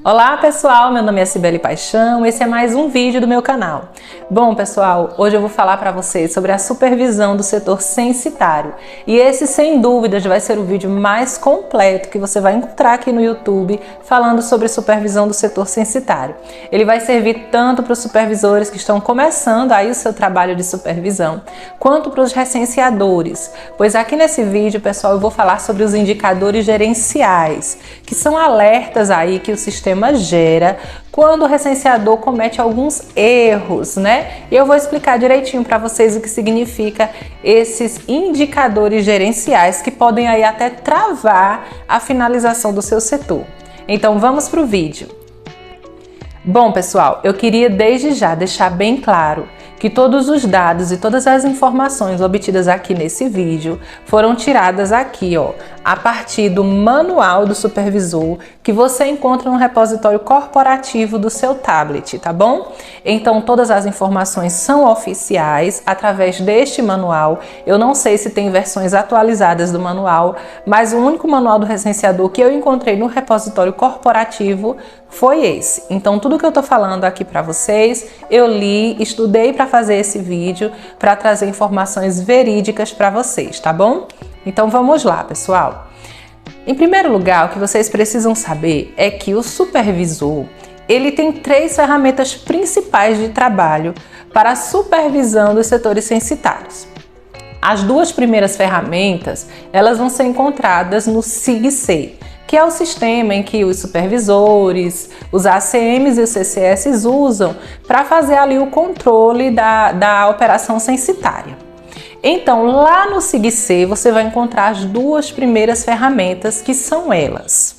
Olá pessoal, meu nome é Cibele Paixão, esse é mais um vídeo do meu canal. Bom pessoal, hoje eu vou falar para vocês sobre a supervisão do setor censitário e esse sem dúvidas vai ser o vídeo mais completo que você vai encontrar aqui no YouTube falando sobre supervisão do setor censitário. Ele vai servir tanto para os supervisores que estão começando aí o seu trabalho de supervisão, quanto para os recenseadores, pois aqui nesse vídeo pessoal eu vou falar sobre os indicadores gerenciais, que são alertas aí que o sistema gera quando o recenseador comete alguns erros, né? E eu vou explicar direitinho para vocês o que significa esses indicadores gerenciais que podem aí até travar a finalização do seu setor. Então vamos para o vídeo. Bom pessoal, eu queria desde já deixar bem claro que todos os dados e todas as informações obtidas aqui nesse vídeo foram tiradas aqui, ó, a partir do manual do supervisor que você encontra no repositório corporativo do seu tablet, tá bom? Então todas as informações são oficiais através deste manual. Eu não sei se tem versões atualizadas do manual, mas o único manual do recenseador que eu encontrei no repositório corporativo foi esse. Então tudo que eu tô falando aqui para vocês, eu li, estudei para fazer esse vídeo, para trazer informações verídicas para vocês, tá bom? Então vamos lá, pessoal. Em primeiro lugar, o que vocês precisam saber é que o supervisor, ele tem 3 ferramentas principais de trabalho para a supervisão dos setores censitários. As 2 primeiras ferramentas, elas vão ser encontradas no SIG-C, que é o sistema em que os supervisores, os ACMs e os CCS usam para fazer ali o controle da operação censitária. Então, lá no SIG-C, você vai encontrar as 2 primeiras ferramentas, que são elas: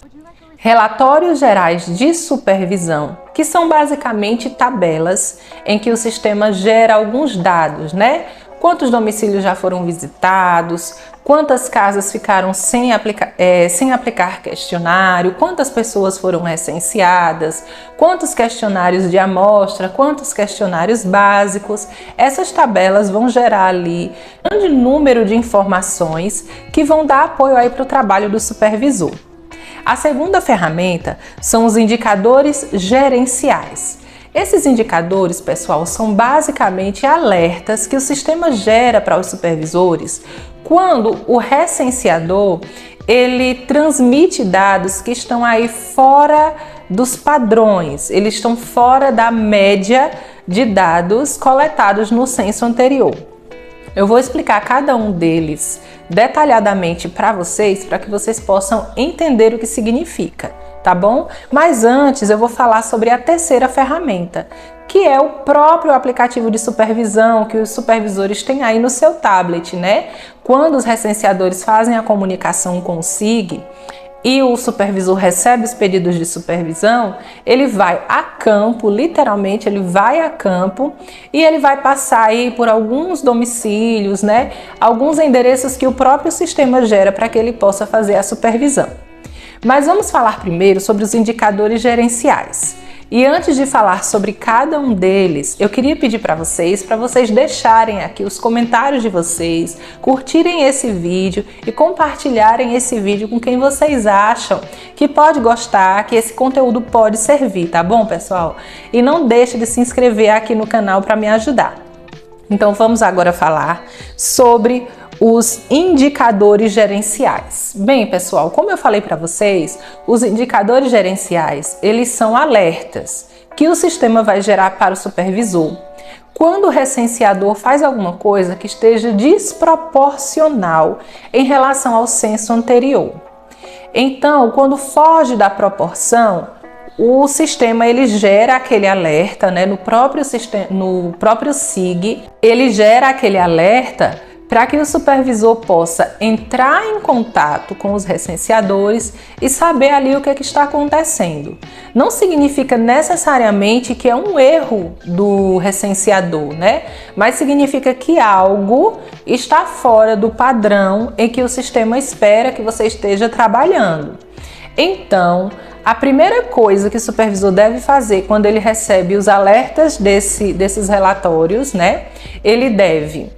relatórios gerais de supervisão, que são basicamente tabelas em que o sistema gera alguns dados, né? Quantos domicílios já foram visitados, quantas casas ficaram sem aplicar questionário, quantas pessoas foram recenseadas, quantos questionários de amostra, quantos questionários básicos. Essas tabelas vão gerar ali um grande número de informações que vão dar apoio aí para o trabalho do supervisor. A segunda ferramenta são os indicadores gerenciais. Esses indicadores, pessoal, são basicamente alertas que o sistema gera para os supervisores quando o recenseador ele transmite dados que estão aí fora dos padrões, eles estão fora da média de dados coletados no censo anterior. Eu vou explicar cada um deles detalhadamente para que vocês possam entender o que significa, tá bom? Mas antes eu vou falar sobre a terceira ferramenta, que é o próprio aplicativo de supervisão que os supervisores têm aí no seu tablet, né? Quando os recenseadores fazem a comunicação com o SIG e o supervisor recebe os pedidos de supervisão, ele vai a campo, literalmente ele vai a campo e ele vai passar aí por alguns domicílios, né? Alguns endereços que o próprio sistema gera para que ele possa fazer a supervisão. Mas vamos falar primeiro sobre os indicadores gerenciais. E antes de falar sobre cada um deles, eu queria pedir para vocês deixarem aqui os comentários de vocês, curtirem esse vídeo e compartilharem esse vídeo com quem vocês acham que pode gostar, que esse conteúdo pode servir, tá bom, pessoal? E não deixe de se inscrever aqui no canal para me ajudar. Então vamos agora falar sobre os indicadores gerenciais. Bem, pessoal, como eu falei para vocês, os indicadores gerenciais, eles são alertas que o sistema vai gerar para o supervisor quando o recenseador faz alguma coisa que esteja desproporcional em relação ao censo anterior. Então, quando foge da proporção, o sistema ele gera aquele alerta, né? No próprio SIG, ele gera aquele alerta para que o supervisor possa entrar em contato com os recenseadores e saber ali o que está acontecendo. Não significa necessariamente que é um erro do recenseador, né? Mas significa que algo está fora do padrão em que o sistema espera que você esteja trabalhando. Então, a primeira coisa que o supervisor deve fazer quando ele recebe os alertas desses relatórios, né? Ele deve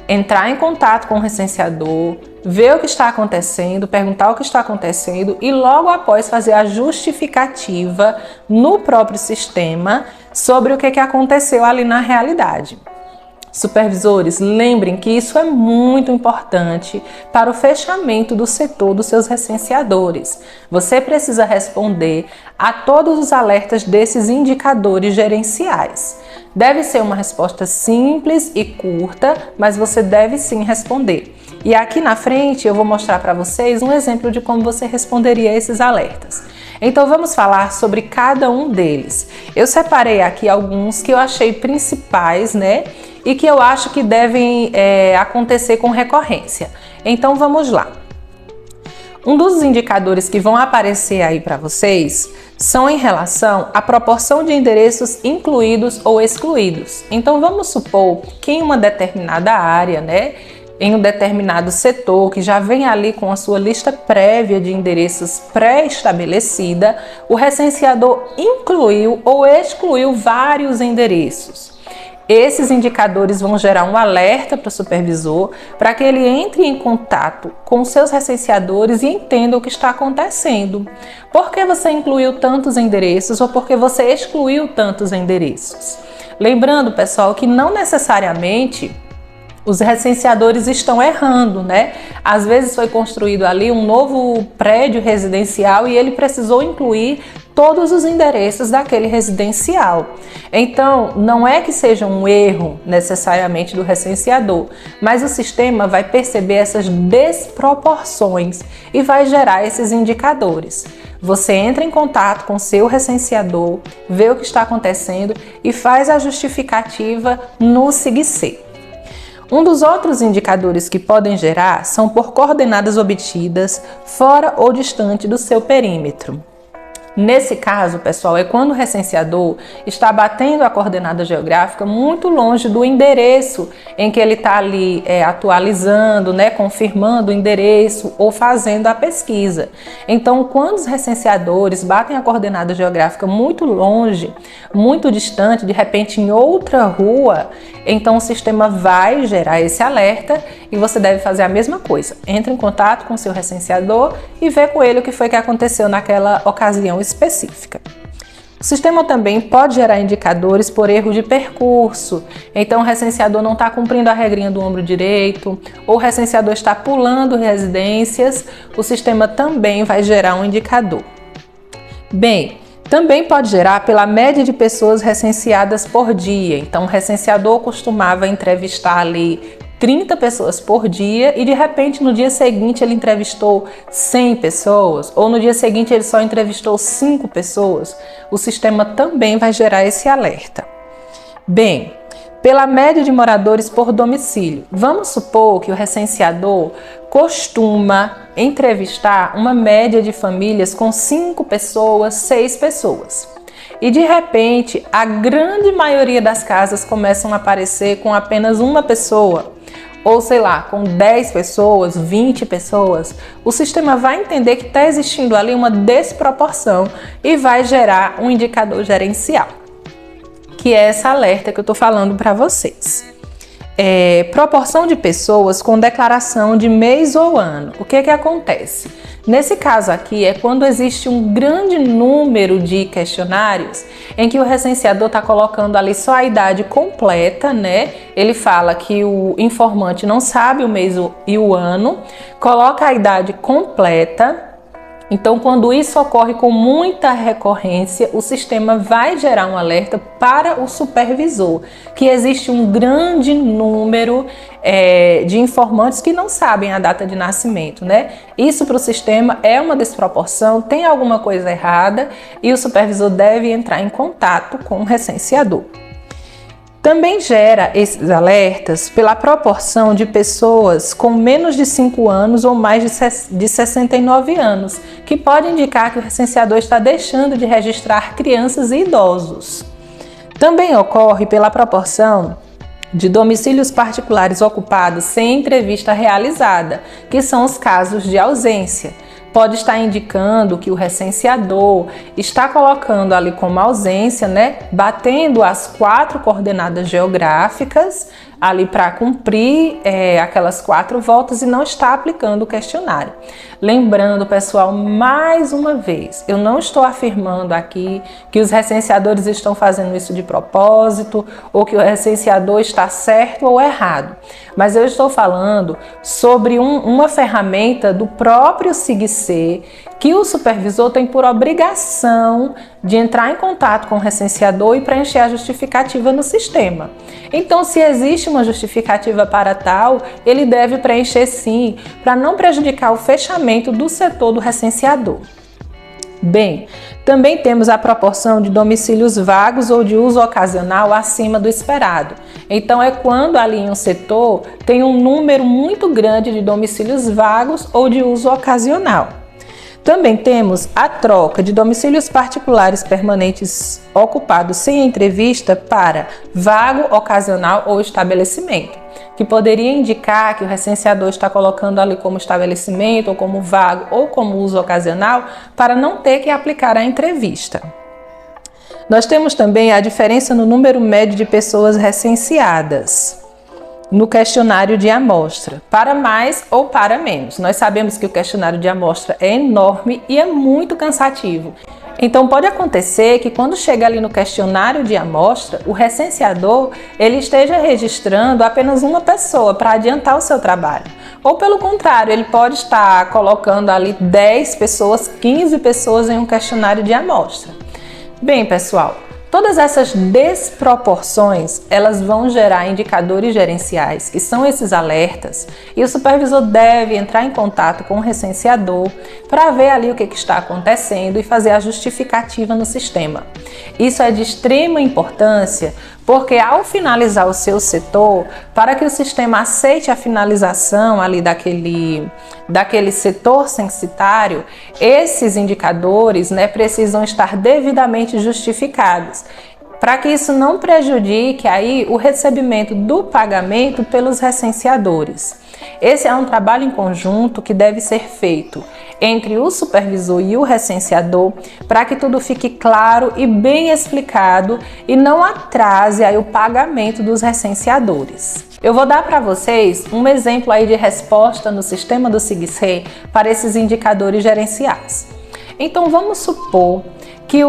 entrar em contato com o recenseador, ver o que está acontecendo, perguntar o que está acontecendo e logo após fazer a justificativa no próprio sistema sobre o que aconteceu ali na realidade. Supervisores, lembrem que isso é muito importante para o fechamento do setor dos seus recenseadores. Você precisa responder a todos os alertas desses indicadores gerenciais. Deve ser uma resposta simples e curta, mas você deve sim responder. E aqui na frente eu vou mostrar para vocês um exemplo de como você responderia a esses alertas. Então vamos falar sobre cada um deles. Eu separei aqui alguns que eu achei principais, né? E que eu acho que devem acontecer com recorrência. Então vamos lá. Um dos indicadores que vão aparecer aí para vocês são em relação à proporção de endereços incluídos ou excluídos. Então vamos supor que em uma determinada área, né, em um determinado setor que já vem ali com a sua lista prévia de endereços pré-estabelecida, o recenseador incluiu ou excluiu vários endereços. Esses indicadores vão gerar um alerta para o supervisor para que ele entre em contato com seus recenseadores e entenda o que está acontecendo. Por que você incluiu tantos endereços ou por que você excluiu tantos endereços? Lembrando, pessoal, que não necessariamente os recenseadores estão errando, né? Às vezes foi construído ali um novo prédio residencial e ele precisou incluir todos os endereços daquele residencial. Então, não é que seja um erro necessariamente do recenseador, mas o sistema vai perceber essas desproporções e vai gerar esses indicadores. Você entra em contato com seu recenseador, vê o que está acontecendo e faz a justificativa no SIG-C. Um dos outros indicadores que podem gerar são por coordenadas obtidas fora ou distante do seu perímetro. Nesse caso, pessoal, é quando o recenseador está batendo a coordenada geográfica muito longe do endereço em que ele está ali atualizando, né, confirmando o endereço ou fazendo a pesquisa. Então, quando os recenseadores batem a coordenada geográfica muito longe, muito distante, de repente em outra rua, então o sistema vai gerar esse alerta e você deve fazer a mesma coisa. Entre em contato com o seu recenseador e vê com ele o que foi que aconteceu naquela ocasião específica. O sistema também pode gerar indicadores por erro de percurso. Então o recenseador não está cumprindo a regrinha do ombro direito, ou o recenseador está pulando residências, o sistema também vai gerar um indicador. Bem, também pode gerar pela média de pessoas recenseadas por dia. Então o recenseador costumava entrevistar ali 30 pessoas por dia e de repente no dia seguinte ele entrevistou 100 pessoas ou no dia seguinte ele só entrevistou 5 pessoas, o sistema também vai gerar esse alerta. Bem, pela média de moradores por domicílio, vamos supor que o recenseador costuma entrevistar uma média de famílias com 5 pessoas, 6 pessoas. E de repente a grande maioria das casas começam a aparecer com apenas uma pessoa. Ou sei lá, com 10 pessoas, 20 pessoas, o sistema vai entender que está existindo ali uma desproporção e vai gerar um indicador gerencial, que é essa alerta que eu estou falando para vocês. Proporção de pessoas com declaração de mês ou ano. O que acontece? Nesse caso aqui é quando existe um grande número de questionários em que o recenseador está colocando ali só a idade completa, né? Ele fala que o informante não sabe o mês e o ano, coloca a idade completa. Então, quando isso ocorre com muita recorrência, o sistema vai gerar um alerta para o supervisor, que existe um grande número de informantes que não sabem a data de nascimento, né? Isso para o sistema é uma desproporção, tem alguma coisa errada e o supervisor deve entrar em contato com o recenseador. Também gera esses alertas pela proporção de pessoas com menos de 5 anos ou mais de 69 anos, que pode indicar que o recenseador está deixando de registrar crianças e idosos. Também ocorre pela proporção de domicílios particulares ocupados sem entrevista realizada, que são os casos de ausência. Pode estar indicando que o recenseador está colocando ali como ausência, né, batendo as 4 coordenadas geográficas ali para cumprir aquelas 4 voltas e não está aplicando o questionário. Lembrando, pessoal, mais uma vez, eu não estou afirmando aqui que os recenseadores estão fazendo isso de propósito ou que o recenseador está certo ou errado, mas eu estou falando sobre uma ferramenta do próprio SIG-C que o supervisor tem por obrigação de entrar em contato com o recenseador e preencher a justificativa no sistema. Então, se existe uma justificativa para tal, ele deve preencher sim, para não prejudicar o fechamento do setor do recenseador. Bem, também temos a proporção de domicílios vagos ou de uso ocasional acima do esperado. Então, é quando ali em um setor tem um número muito grande de domicílios vagos ou de uso ocasional. Também temos a troca de domicílios particulares permanentes ocupados sem entrevista para vago, ocasional ou estabelecimento, que poderia indicar que o recenseador está colocando ali como estabelecimento, ou como vago, ou como uso ocasional, para não ter que aplicar a entrevista. Nós temos também a diferença no número médio de pessoas recenseadas no questionário de amostra, para mais ou para menos. Nós sabemos que o questionário de amostra é enorme e é muito cansativo. Então pode acontecer que quando chega ali no questionário de amostra, o recenseador ele esteja registrando apenas uma pessoa para adiantar o seu trabalho. Ou pelo contrário, ele pode estar colocando ali 10 pessoas, 15 pessoas em um questionário de amostra. Bem, pessoal, todas essas desproporções, elas vão gerar indicadores gerenciais, que são esses alertas, e o supervisor deve entrar em contato com o recenseador para ver ali o que está acontecendo e fazer a justificativa no sistema. Isso é de extrema importância, porque ao finalizar o seu setor, para que o sistema aceite a finalização ali daquele setor censitário, esses indicadores, precisam estar devidamente justificados, para que isso não prejudique aí o recebimento do pagamento pelos recenseadores. Esse é um trabalho em conjunto que deve ser feito entre o supervisor e o recenseador para que tudo fique claro e bem explicado e não atrase aí o pagamento dos recenseadores. Eu vou dar para vocês um exemplo aí de resposta no sistema do SIG-C para esses indicadores gerenciais. Então vamos supor que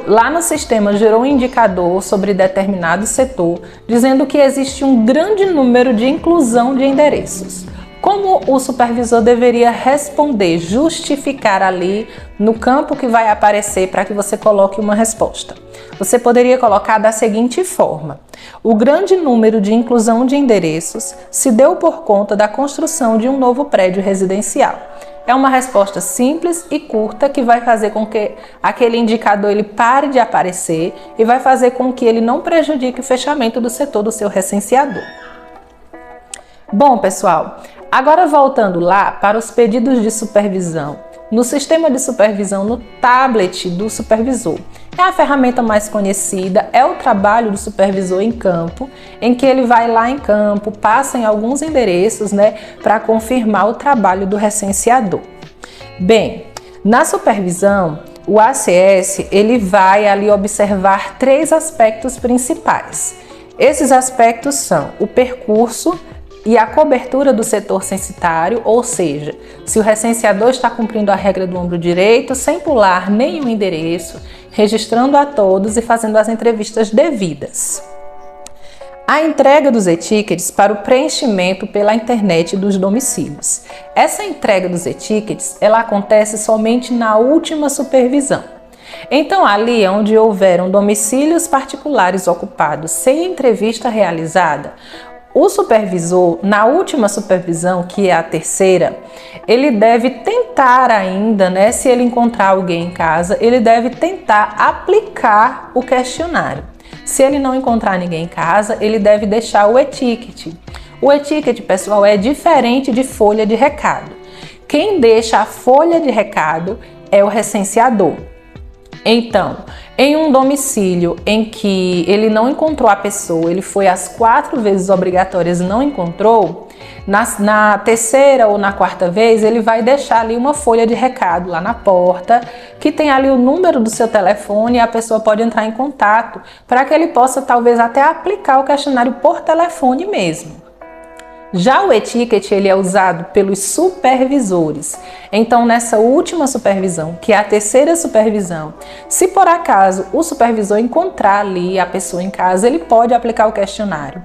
lá no sistema gerou um indicador sobre determinado setor, dizendo que existe um grande número de inclusão de endereços. Como o supervisor deveria responder, justificar ali no campo que vai aparecer para que você coloque uma resposta? Você poderia colocar da seguinte forma: o grande número de inclusão de endereços se deu por conta da construção de um novo prédio residencial. É uma resposta simples e curta que vai fazer com que aquele indicador ele pare de aparecer e vai fazer com que ele não prejudique o fechamento do setor do seu recenseador. Bom, pessoal, agora voltando lá para os pedidos de supervisão. No sistema de supervisão, no tablet do supervisor. É a ferramenta mais conhecida, é o trabalho do supervisor em campo, em que ele vai lá em campo, passa em alguns endereços, para confirmar o trabalho do recenseador. Bem, na supervisão, o ACS, ele vai ali observar 3 aspectos principais. Esses aspectos são o percurso e a cobertura do setor censitário, ou seja, se o recenseador está cumprindo a regra do ombro direito, sem pular nenhum endereço, registrando a todos e fazendo as entrevistas devidas. A entrega dos e-tickets para o preenchimento pela internet dos domicílios. Essa entrega dos e-tickets, ela acontece somente na última supervisão. Então, ali onde houveram domicílios particulares ocupados sem entrevista realizada, o supervisor, na última supervisão, que é a terceira, ele deve tentar ainda, se ele encontrar alguém em casa, ele deve tentar aplicar o questionário. Se ele não encontrar ninguém em casa, ele deve deixar o e-ticket. O e-ticket, pessoal, é diferente de folha de recado. Quem deixa a folha de recado é o recenseador. Então, em um domicílio em que ele não encontrou a pessoa, ele foi às 4 vezes obrigatórias e não encontrou, na terceira ou na quarta vez, ele vai deixar ali uma folha de recado lá na porta, que tem ali o número do seu telefone e a pessoa pode entrar em contato para que ele possa talvez até aplicar o questionário por telefone mesmo. Já o e-ticket, ele é usado pelos supervisores. Então, nessa última supervisão, que é a terceira supervisão, se por acaso o supervisor encontrar ali a pessoa em casa, ele pode aplicar o questionário.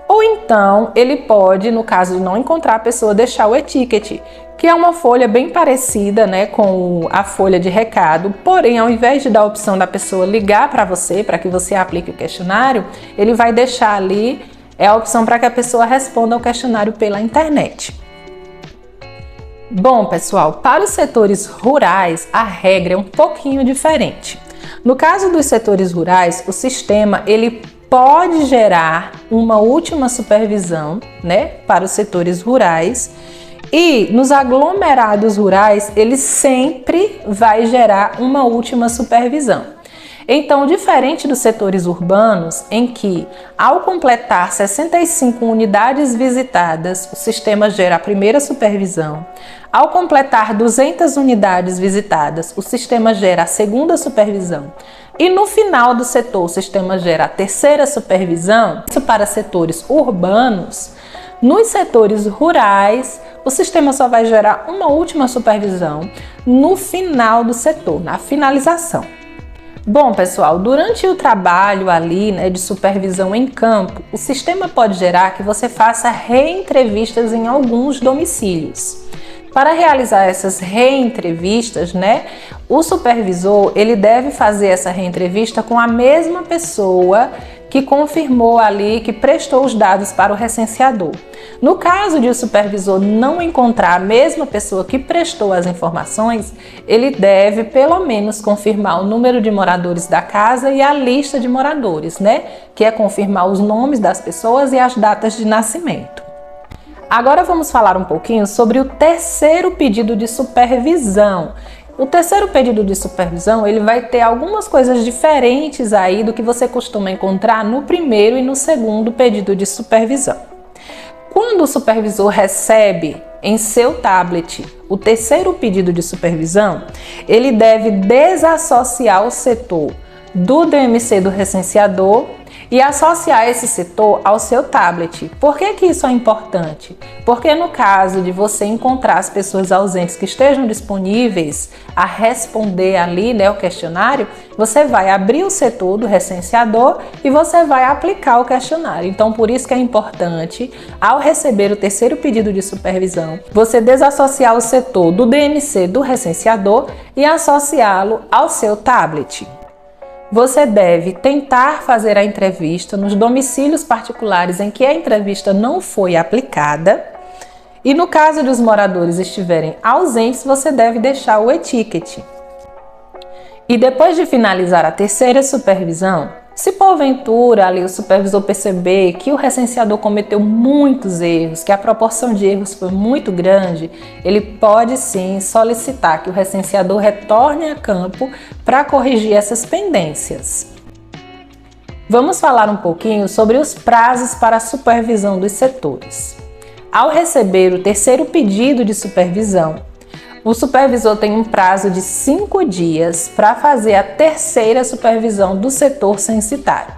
Ou então, ele pode, no caso de não encontrar a pessoa, deixar o e-ticket, que é uma folha bem parecida, né, com a folha de recado, porém, ao invés de dar a opção da pessoa ligar para você, para que você aplique o questionário, ele vai deixar ali a opção para que a pessoa responda ao questionário pela internet. Bom, pessoal, para os setores rurais, a regra é um pouquinho diferente. No caso dos setores rurais, o sistema ele pode gerar uma última supervisão, né, para os setores rurais, e nos aglomerados rurais ele sempre vai gerar uma última supervisão. Então, diferente dos setores urbanos, em que, ao completar 65 unidades visitadas, o sistema gera a primeira supervisão. Ao completar 200 unidades visitadas, o sistema gera a segunda supervisão. E no final do setor, o sistema gera a terceira supervisão. Isso para setores urbanos. Nos setores rurais, o sistema só vai gerar uma última supervisão no final do setor, na finalização. Bom, pessoal, durante o trabalho ali, né, de supervisão em campo, o sistema pode gerar que você faça reentrevistas em alguns domicílios. Para realizar essas reentrevistas, né, o supervisor ele deve fazer essa reentrevista com a mesma pessoa que confirmou ali, que prestou os dados para o recenseador. No caso de o supervisor não encontrar a mesma pessoa que prestou as informações, ele deve pelo menos confirmar o número de moradores da casa e a lista de moradores, né? Que é confirmar os nomes das pessoas e as datas de nascimento. Agora vamos falar um pouquinho sobre o terceiro pedido de supervisão. O terceiro pedido de supervisão, ele vai ter algumas coisas diferentes aí do que você costuma encontrar no primeiro e no segundo pedido de supervisão. Quando o supervisor recebe em seu tablet o terceiro pedido de supervisão, ele deve desassociar o setor do DMC do recenseador e associar esse setor ao seu tablet. Por que que isso é importante? Porque no caso de você encontrar as pessoas ausentes que estejam disponíveis a responder ali, né, o questionário, você vai abrir o setor do recenseador e você vai aplicar o questionário. Então, por isso que é importante, ao receber o terceiro pedido de supervisão, você desassociar o setor do DMC do recenseador e associá-lo ao seu tablet. Você deve tentar fazer a entrevista nos domicílios particulares em que a entrevista não foi aplicada. E no caso de os moradores estiverem ausentes, você deve deixar o e-ticket. E depois de finalizar a terceira supervisão, se porventura ali o supervisor perceber que o recenseador cometeu muitos erros, que a proporção de erros foi muito grande, ele pode sim solicitar que o recenseador retorne a campo para corrigir essas pendências. Vamos falar um pouquinho sobre os prazos para a supervisão dos setores. Ao receber o terceiro pedido de supervisão, o supervisor tem um prazo de 5 dias para fazer a terceira supervisão do setor censitário.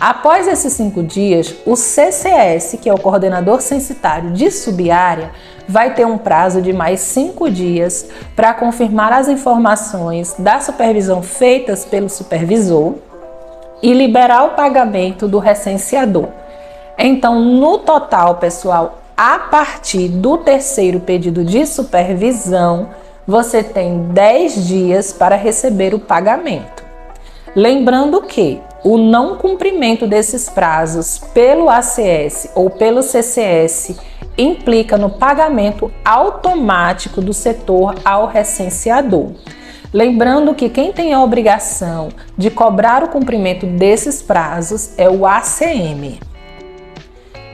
Após esses 5 dias, o CCS, que é o coordenador censitário de subárea, vai ter um prazo de mais 5 dias para confirmar as informações da supervisão feitas pelo supervisor e liberar o pagamento do recenseador. Então, no total, pessoal, a partir do terceiro pedido de supervisão, você tem 10 dias para receber o pagamento. Lembrando que o não cumprimento desses prazos pelo ACS ou pelo CCS implica no pagamento automático do setor ao recenseador. Lembrando que quem tem a obrigação de cobrar o cumprimento desses prazos é o ACM.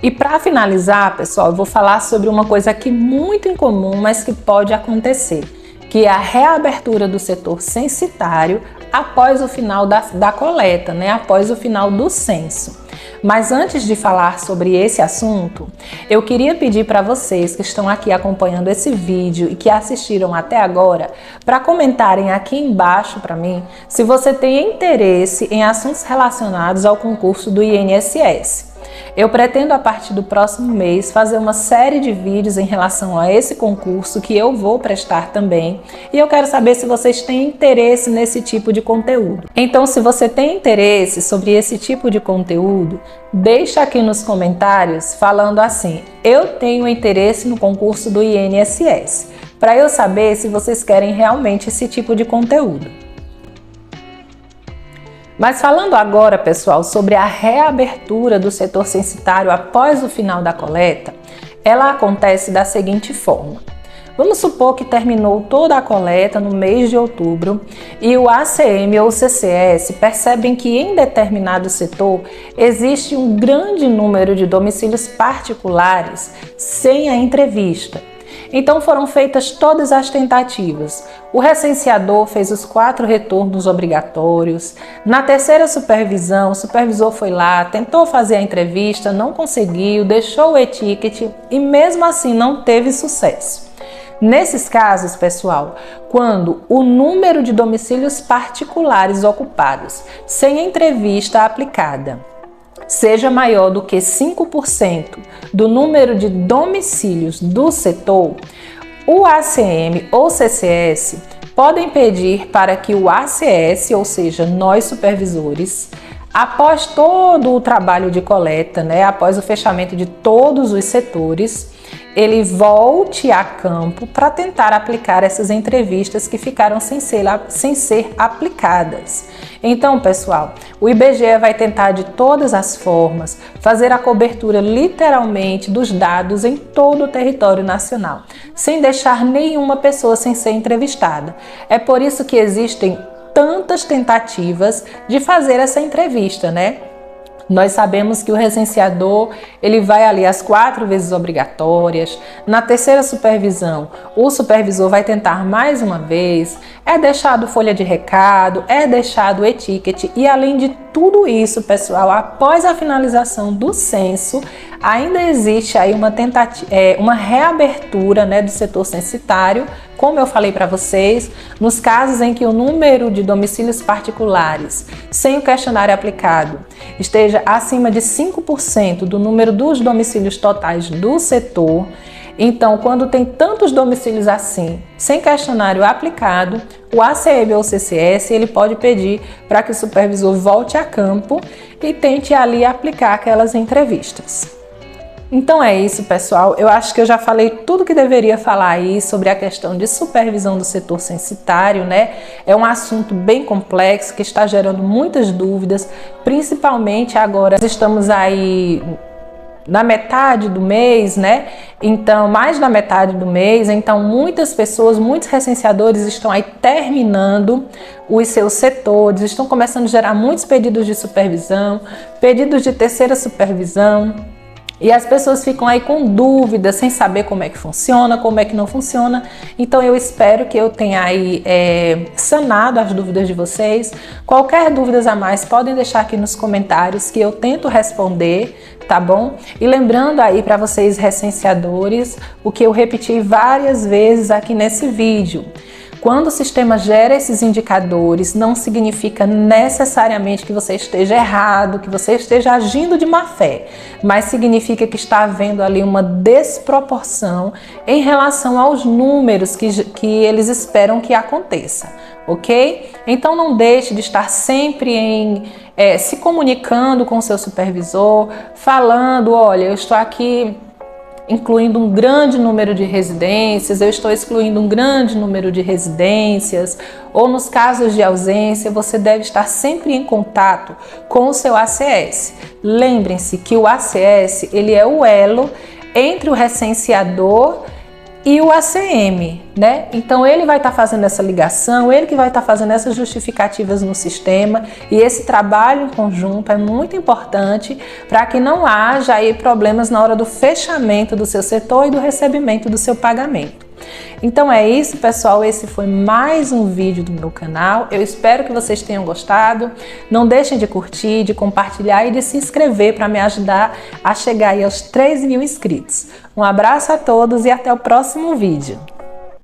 E para finalizar, pessoal, eu vou falar sobre uma coisa aqui muito incomum, mas que pode acontecer, que é a reabertura do setor censitário após o final da coleta, né? Após o final do censo. Mas antes de falar sobre esse assunto, eu queria pedir para vocês que estão aqui acompanhando esse vídeo e que assistiram até agora, para comentarem aqui embaixo para mim se você tem interesse em assuntos relacionados ao concurso do INSS. Eu pretendo, a partir do próximo mês, fazer uma série de vídeos em relação a esse concurso que eu vou prestar também, e eu quero saber se vocês têm interesse nesse tipo de conteúdo. Então, se você tem interesse sobre esse tipo de conteúdo, deixa aqui nos comentários falando assim: eu tenho interesse no concurso do INSS, para eu saber se vocês querem realmente esse tipo de conteúdo. Mas falando agora, pessoal, sobre a reabertura do setor censitário após o final da coleta, ela acontece da seguinte forma. Vamos supor que terminou toda a coleta no mês de outubro e o ACM ou o CCS percebem que em determinado setor existe um grande número de domicílios particulares sem a entrevista. Então foram feitas todas as tentativas. O recenseador fez os 4 retornos obrigatórios. Na terceira supervisão, o supervisor foi lá, tentou fazer a entrevista, não conseguiu, deixou o e-ticket e mesmo assim não teve sucesso. Nesses casos, pessoal, quando o número de domicílios particulares ocupados sem entrevista aplicada seja maior do que 5% do número de domicílios do setor, o ACM ou CCS podem pedir para que o ACS, ou seja, nós supervisores, após todo o trabalho de coleta, após o fechamento de todos os setores, ele volte a campo para tentar aplicar essas entrevistas que ficaram sem ser aplicadas. Então, pessoal, o IBGE vai tentar de todas as formas fazer a cobertura literalmente dos dados em todo o território nacional, sem deixar nenhuma pessoa sem ser entrevistada. É por isso que existem tantas tentativas de fazer essa entrevista, Nós sabemos que o recenseador, ele vai ali as 4 vezes obrigatórias. Na terceira supervisão, o supervisor vai tentar mais uma vez. É deixado folha de recado, é deixado e-ticket. E além de tudo isso, pessoal, após a finalização do censo, ainda existe aí uma reabertura do setor censitário, como eu falei para vocês, nos casos em que o número de domicílios particulares sem o questionário aplicado esteja acima de 5% do número dos domicílios totais do setor. Então, quando tem tantos domicílios assim, sem questionário aplicado, o ACM ou CCS ele pode pedir para que o supervisor volte a campo e tente ali aplicar aquelas entrevistas. Então é isso, pessoal. Eu acho que eu já falei tudo que deveria falar aí sobre a questão de supervisão do setor censitário, É um assunto bem complexo que está gerando muitas dúvidas, principalmente agora estamos aí na metade do mês, Então, mais da metade do mês, então muitas pessoas, muitos recenseadores estão aí terminando os seus setores, estão começando a gerar muitos pedidos de supervisão, pedidos de terceira supervisão. E as pessoas ficam aí com dúvidas, sem saber como é que funciona, como é que não funciona. Então eu espero que eu tenha aí sanado as dúvidas de vocês. Qualquer dúvidas a mais, podem deixar aqui nos comentários que eu tento responder, tá bom? E lembrando aí para vocês recenseadores, o que eu repeti várias vezes aqui nesse vídeo. Quando o sistema gera esses indicadores, não significa necessariamente que você esteja errado, que você esteja agindo de má fé, mas significa que está havendo ali uma desproporção em relação aos números que eles esperam que aconteça, ok? Então não deixe de estar sempre se comunicando com o seu supervisor, falando, olha, eu estou aqui incluindo um grande número de residências, eu estou excluindo um grande número de residências, ou nos casos de ausência, você deve estar sempre em contato com o seu ACS. Lembrem-se que o ACS, ele é o elo entre o recenseador e o ACM, Então ele vai estar fazendo essa ligação, ele que vai estar fazendo essas justificativas no sistema, e esse trabalho em conjunto é muito importante para que não haja aí problemas na hora do fechamento do seu setor e do recebimento do seu pagamento. Então é isso, pessoal, esse foi mais um vídeo do meu canal. Eu espero que vocês tenham gostado. Não deixem de curtir, de compartilhar e de se inscrever para me ajudar a chegar aí aos 3.000 inscritos. Um abraço a todos e até o próximo vídeo.